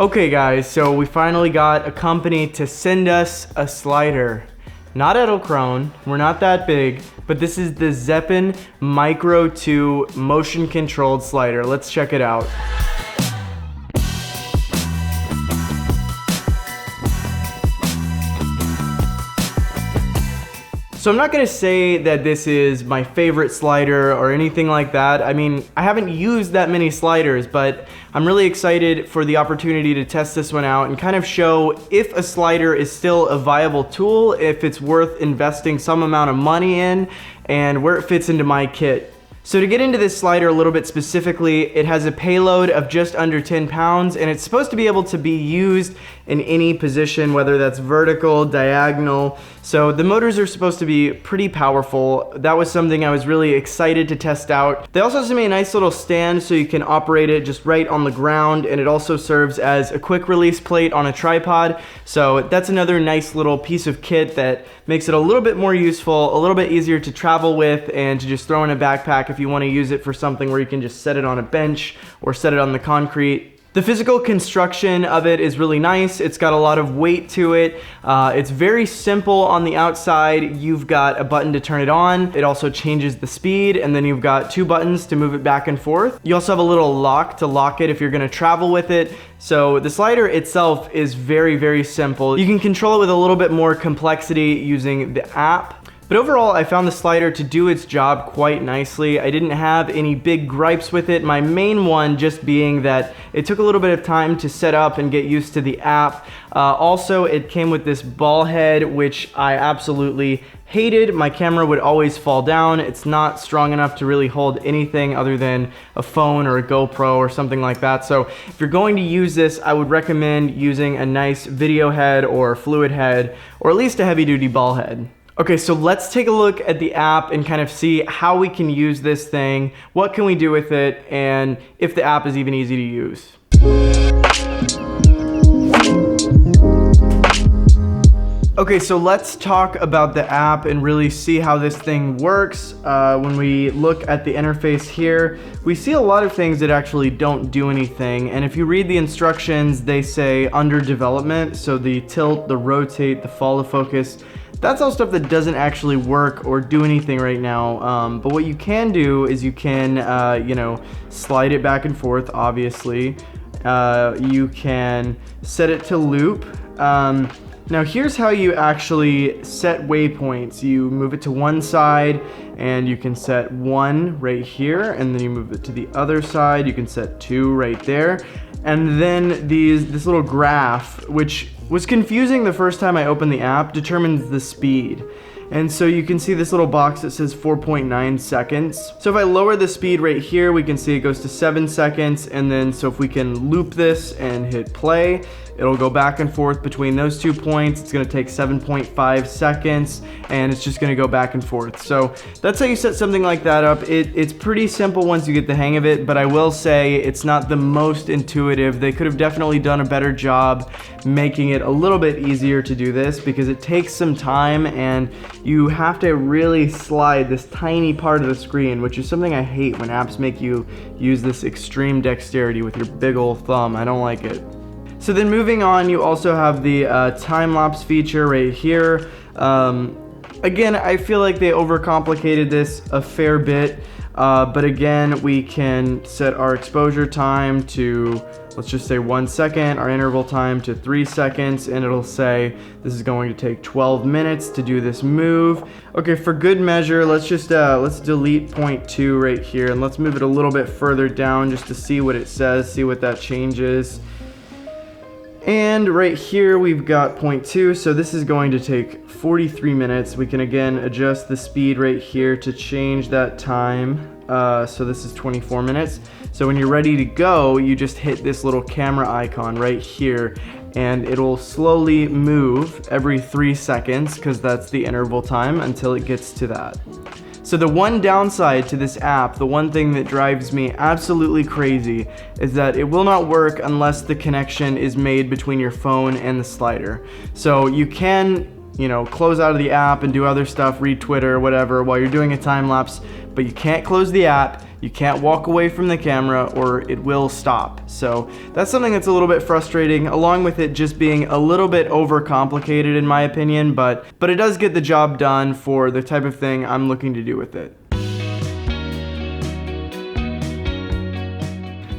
Okay guys, so we finally got a company to send us a slider. Not Edelkrone, we're not that big, but this is the Zeppelin Micro 2 motion controlled slider. Let's check it out. So I'm not gonna say that this is my favorite slider or anything like that. I mean, I haven't used that many sliders, but I'm really excited for the opportunity to test this one out and kind of show if a slider is still a viable tool, if it's worth investing some amount of money in, and where it fits into my kit. So to get into this slider a little bit specifically, it has a payload of just under 10 pounds, and it's supposed to be able to be used in any position, whether that's vertical, diagonal. So the motors are supposed to be pretty powerful. That was something I was really excited to test out. They also sent me a nice little stand so you can operate it just right on the ground, and it also serves as a quick release plate on a tripod. So that's another nice little piece of kit that makes it a little bit more useful, a little bit easier to travel with, and to just throw in a backpack if you want to use it for something where you can just set it on a bench or set it on the concrete. The physical construction of it is really nice. It's got a lot of weight to it. It's very simple on the outside. You've got a button to turn it on. It also changes the speed, and then you've got two buttons to move it back and forth. You also have a little lock to lock it if you're gonna travel with it. So the slider itself is very, very simple. You can control it with a little bit more complexity using the app. But overall, I found the slider to do its job quite nicely. I didn't have any big gripes with it. My main one just being that it took a little bit of time to set up and get used to the app. Also, it came with this ball head, which I absolutely hated. My camera would always fall down. It's not strong enough to really hold anything other than a phone or a GoPro or something like that. So if you're going to use this, I would recommend using a nice video head or fluid head, or at least a heavy duty ball head. Okay, so let's take a look at the app and kind of see how we can use this thing, what can we do with it, and if the app is even easy to use. Okay, so let's talk about the app and really see how this thing works. When we look at the interface here, we see a lot of things that actually don't do anything. And if you read the instructions, they say under development. So the tilt, the rotate, the follow focus, that's all stuff that doesn't actually work or do anything right now. But what you can do is you can, slide it back and forth, obviously. You can set it to loop. Now here's how you actually set waypoints. You move it to one side and you can set 1 right here, and then you move it to the other side, you can set 2 right there. And then this little graph, which was confusing the first time I opened the app, determines the speed. And so you can see this little box that says 4.9 seconds. So if I lower the speed right here, we can see it goes to 7 seconds. And then so if we can loop this and hit play, it'll go back and forth between those 2 points. It's gonna take 7.5 seconds, and it's just gonna go back and forth. So that's how you set something like that up. It's pretty simple once you get the hang of it, but I will say it's not the most intuitive. They could have definitely done a better job making it a little bit easier to do this, because it takes some time and you have to really slide this tiny part of the screen, which is something I hate when apps make you use this extreme dexterity with your big old thumb. I don't like it. So then moving on, you also have the time-lapse feature right here. Again, I feel like they overcomplicated this a fair bit, but again, we can set our exposure time to, let's just say 1 second, our interval time to 3 seconds, and it'll say this is going to take 12 minutes to do this move. Okay, for good measure, let's just let's delete 0.2 right here, and let's move it a little bit further down just to see what it says, see what that changes. And right here we've got 0.2, so this is going to take 43 minutes. We can again adjust the speed right here to change that time. So this is 24 minutes. So when you're ready to go, you just hit this little camera icon right here, and it'll slowly move every 3 seconds, because that's the interval time until it gets to that. So the one downside to this app, the one thing that drives me absolutely crazy, is that it will not work unless the connection is made between your phone and the slider. So you can you know, close out of the app and do other stuff, read Twitter, whatever, while you're doing a time lapse, but you can't close the app, you can't walk away from the camera, or it will stop. So that's something that's a little bit frustrating, along with it just being a little bit overcomplicated in my opinion, but it does get the job done for the type of thing I'm looking to do with it.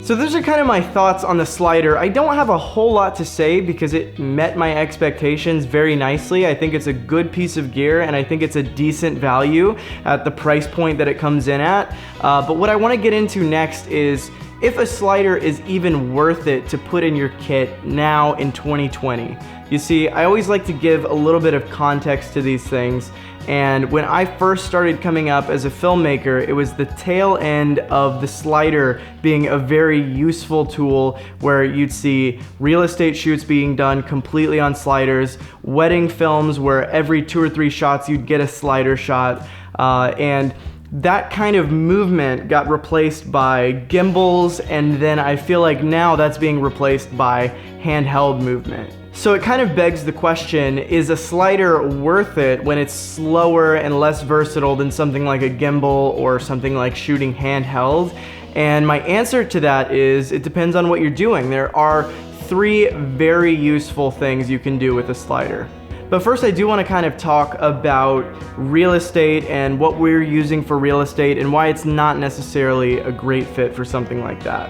So those are kind of my thoughts on the slider. I don't have a whole lot to say because it met my expectations very nicely. I think it's a good piece of gear, and I think it's a decent value at the price point that it comes in at. But what I want to get into next is if a slider is even worth it to put in your kit now in 2020. You see, I always like to give a little bit of context to these things. And when I first started coming up as a filmmaker, it was the tail end of the slider being a very useful tool where you'd see real estate shoots being done completely on sliders, wedding films where every 2 or 3 shots you'd get a slider shot, and that kind of movement got replaced by gimbals, and then I feel like now that's being replaced by handheld movement. So it kind of begs the question, is a slider worth it when it's slower and less versatile than something like a gimbal or something like shooting handheld? And my answer to that is, it depends on what you're doing. There are 3 very useful things you can do with a slider. But first I do want to kind of talk about real estate and what we're using for real estate and why it's not necessarily a great fit for something like that.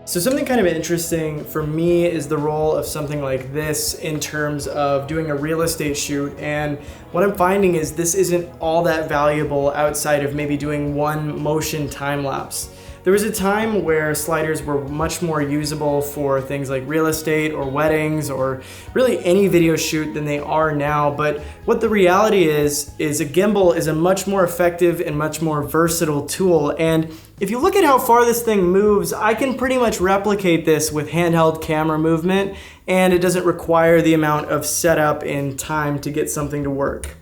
So something kind of interesting for me is the role of something like this in terms of doing a real estate shoot, and what I'm finding is this isn't all that valuable outside of maybe doing one motion time lapse. There was a time where sliders were much more usable for things like real estate or weddings or really any video shoot than they are now, but what the reality is a gimbal is a much more effective and much more versatile tool, and if you look at how far this thing moves, I can pretty much replicate this with handheld camera movement, and it doesn't require the amount of setup and time to get something to work.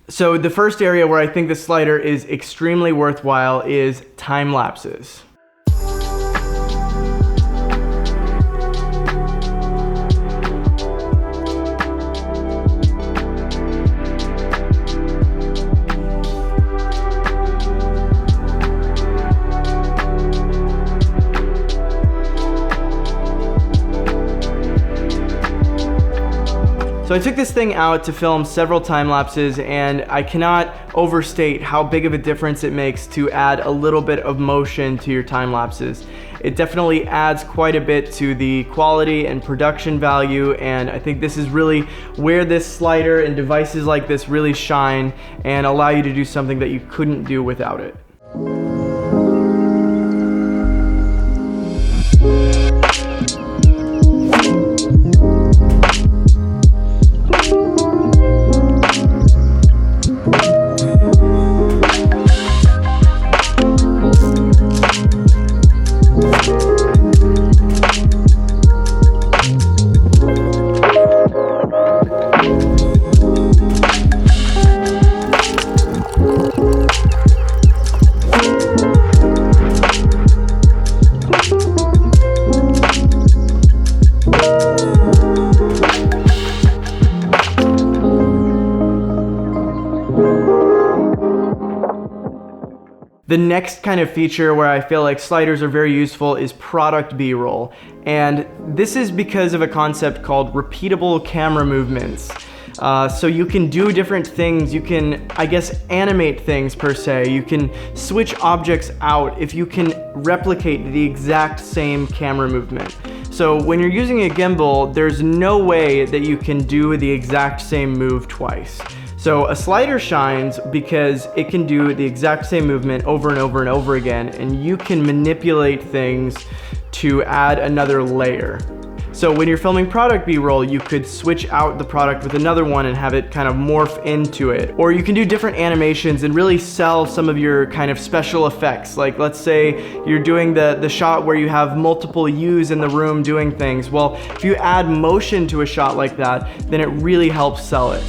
So the first area where I think the slider is extremely worthwhile is time lapses. So I took this thing out to film several time lapses, and I cannot overstate how big of a difference it makes to add a little bit of motion to your time lapses. It definitely adds quite a bit to the quality and production value, and I think this is really where this slider and devices like this really shine and allow you to do something that you couldn't do without it. The next kind of feature where I feel like sliders are very useful is product B-roll. And this is because of a concept called repeatable camera movements. So you can do different things. You can, I guess, animate things per se. You can switch objects out if you can replicate the exact same camera movement. So when you're using a gimbal, there's no way that you can do the exact same move twice. So a slider shines because it can do the exact same movement over and over and over again, and you can manipulate things to add another layer. So when you're filming product B-roll, you could switch out the product with another one and have it kind of morph into it. Or you can do different animations and really sell some of your kind of special effects. Like let's say you're doing the shot where you have multiple yous in the room doing things. Well, if you add motion to a shot like that, then it really helps sell it.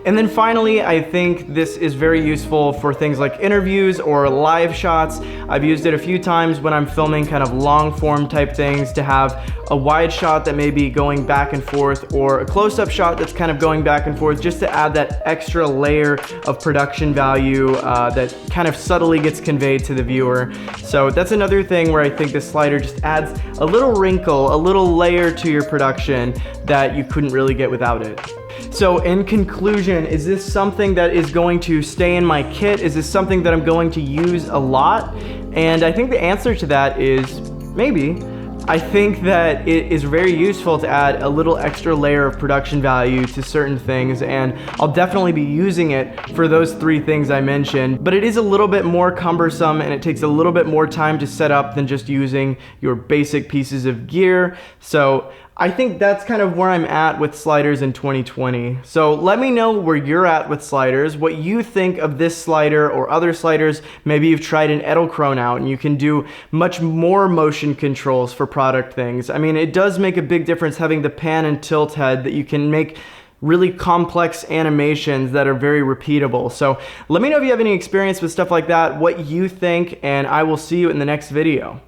And then finally, I think this is very useful for things like interviews or live shots. I've used it a few times when I'm filming kind of long form type things, to have a wide shot that may be going back and forth, or a close-up shot that's kind of going back and forth, just to add that extra layer of production value that kind of subtly gets conveyed to the viewer. So that's another thing where I think this slider just adds a little wrinkle, a little layer to your production that you couldn't really get without it. So in conclusion, is this something that is going to stay in my kit? Is this something that I'm going to use a lot? And I think the answer to that is maybe. I think that it is very useful to add a little extra layer of production value to certain things, and I'll definitely be using it for those 3 things I mentioned, but it is a little bit more cumbersome and it takes a little bit more time to set up than just using your basic pieces of gear. So I think that's kind of where I'm at with sliders in 2020. So let me know where you're at with sliders, what you think of this slider or other sliders. Maybe you've tried an Edelkrone out and you can do much more motion controls for product things. I mean, it does make a big difference having the pan and tilt head that you can make really complex animations that are very repeatable. So let me know if you have any experience with stuff like that, what you think, and I will see you in the next video.